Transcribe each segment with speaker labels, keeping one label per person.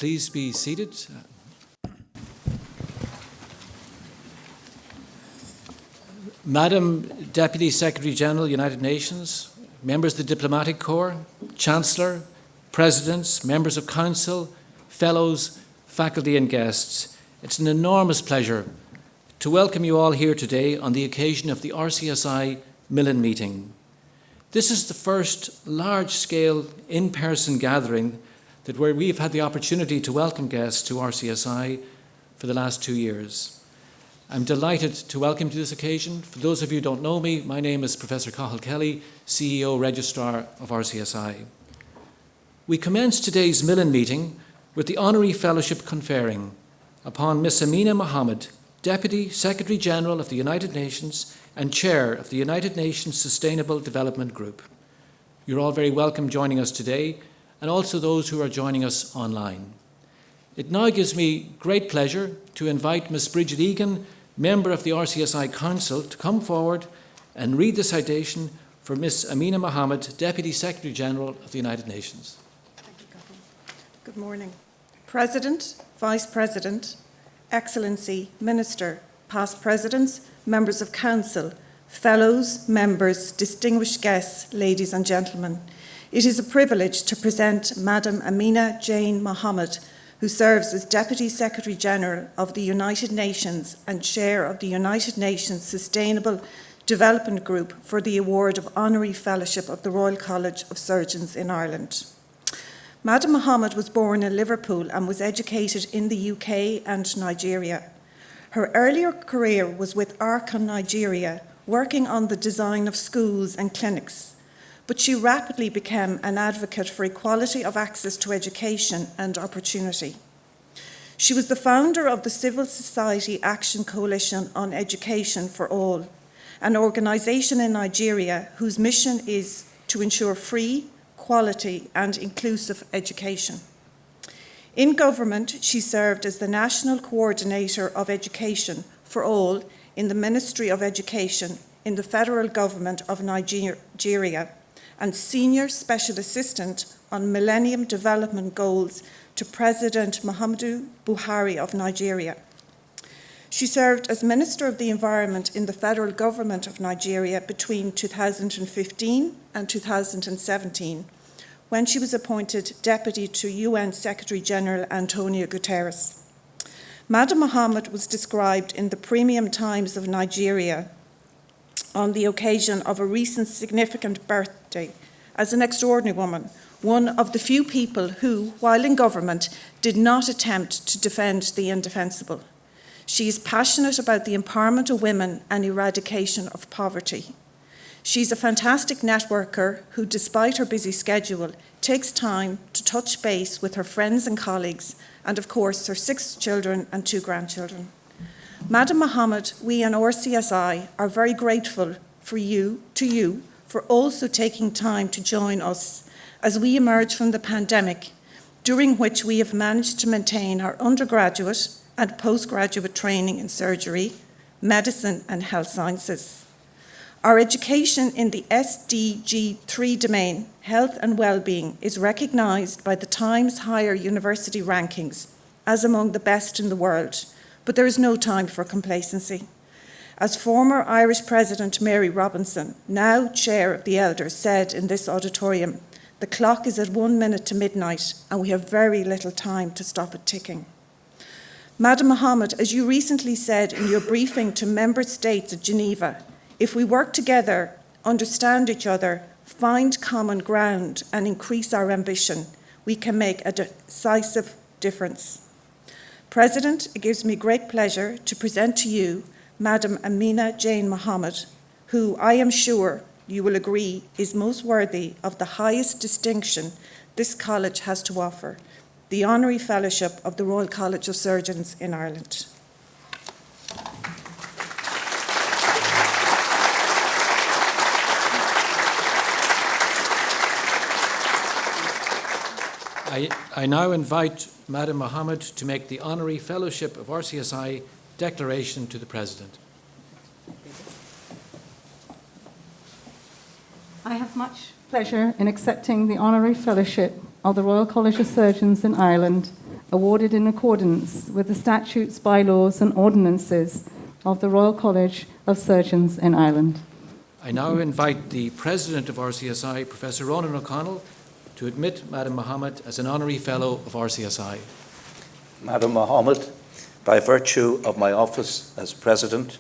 Speaker 1: please be seated. Madam Deputy Secretary-General, United Nations, members of the Diplomatic Corps, Chancellor, Presidents, members of Council, Fellows, faculty and guests, it's an enormous pleasure to welcome you all here today on the occasion of the RCSI Millin Meeting. This is the first large-scale in-person gathering where we've had the opportunity to welcome guests to RCSI for the last 2 years. I'm delighted to welcome you to this occasion. For those of you who don't know me, my name is Professor Cathal Kelly, CEO Registrar of RCSI. We commence today's Millin Meeting with the Honorary Fellowship conferring upon Ms Amina Mohammed, Deputy Secretary-General of the United Nations and Chair of the United Nations Sustainable Development Group. You're all very welcome joining us today, and also those who are joining us online. It now gives me great pleasure to invite Ms Bridget Egan, member of the RCSI Council, to come forward and read the citation for Ms Amina Mohammed, Deputy Secretary-General of the United Nations.
Speaker 2: Thank you, Cathal. Good morning. President, Vice President, Excellency, Minister, past Presidents, members of Council, Fellows, members, distinguished guests, ladies and gentlemen. It is a privilege to present Madam Amina J. Mohammed, who serves as Deputy Secretary-General of the United Nations and Chair of the United Nations Sustainable Development Group, for the award of Honorary Fellowship of the Royal College of Surgeons in Ireland. Madam Mohammed was born in Liverpool and was educated in the UK and Nigeria. Her earlier career was with Arcon Nigeria, working on the design of schools and clinics, but she rapidly became an advocate for equality of access to education and opportunity. She was the founder of the Civil Society Action Coalition on Education for All, an organisation in Nigeria whose mission is to ensure free, quality and inclusive education. In government, she served as the National Coordinator of Education for All in the Ministry of Education in the Federal Government of Nigeria, and Senior Special Assistant on Millennium Development Goals to President Muhammadu Buhari of Nigeria. She served as Minister of the Environment in the Federal Government of Nigeria between 2015 and 2017, when she was appointed Deputy to UN Secretary-General Antonio Guterres. Madam Mohammed was described in the Premium Times of Nigeria on the occasion of a recent significant birthday as an extraordinary woman, one of the few people who, while in government, did not attempt to defend the indefensible. She is passionate about the empowerment of women and eradication of poverty. She's a fantastic networker who, despite her busy schedule, takes time to touch base with her friends and colleagues, and of course her 6 children and 2 grandchildren. Madam Mohammed, we and RCSI are very grateful to you for also taking time to join us as we emerge from the pandemic, during which we have managed to maintain our undergraduate and postgraduate training in surgery, medicine and health sciences. Our education in the SDG 3 domain, health and well-being, is recognised by the Times Higher University rankings as among the best in the world. But there is no time for complacency. As former Irish President Mary Robinson, now Chair of the Elders, said in this auditorium, the clock is at 1 minute to midnight and we have very little time to stop it ticking. Madam Mohammed, as you recently said in your briefing to Member States at Geneva, if we work together, understand each other, find common ground and increase our ambition, we can make a decisive difference. President, it gives me great pleasure to present to you Madam Amina J. Mohammed, who I am sure you will agree is most worthy of the highest distinction this college has to offer, the Honorary Fellowship of the Royal College of Surgeons in Ireland.
Speaker 1: I now invite Madam Mohammed to make the Honorary Fellowship of RCSI declaration to the President.
Speaker 3: I have much pleasure in accepting the Honorary Fellowship of the Royal College of Surgeons in Ireland awarded in accordance with the statutes, bylaws and ordinances of the Royal College of Surgeons in Ireland.
Speaker 1: I now invite the President of RCSI, Professor Ronan O'Connell, to admit Madam Mohammed as an Honorary Fellow of RCSI.
Speaker 4: Madam Mohammed, by virtue of my office as President,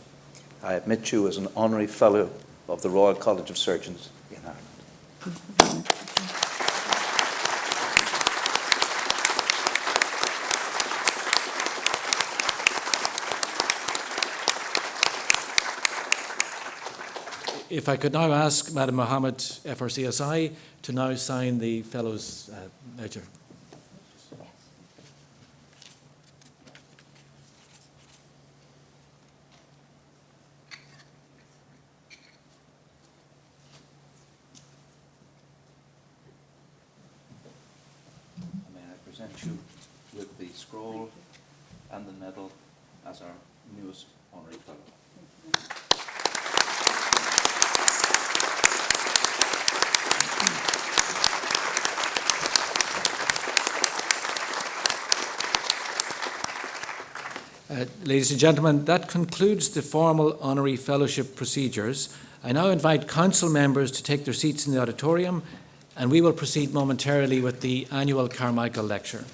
Speaker 4: I admit you as an Honorary Fellow of the Royal College of Surgeons in Ireland.
Speaker 1: If I could now ask Madam Mohammed, FRCSI, to now sign the Fellows' ledger.
Speaker 4: May I present you with the scroll and the medal as our newest Honorary Fellow.
Speaker 1: Ladies and gentlemen, that concludes the formal Honorary Fellowship procedures. I now invite Council members to take their seats in the auditorium, and we will proceed momentarily with the annual Carmichael Lecture.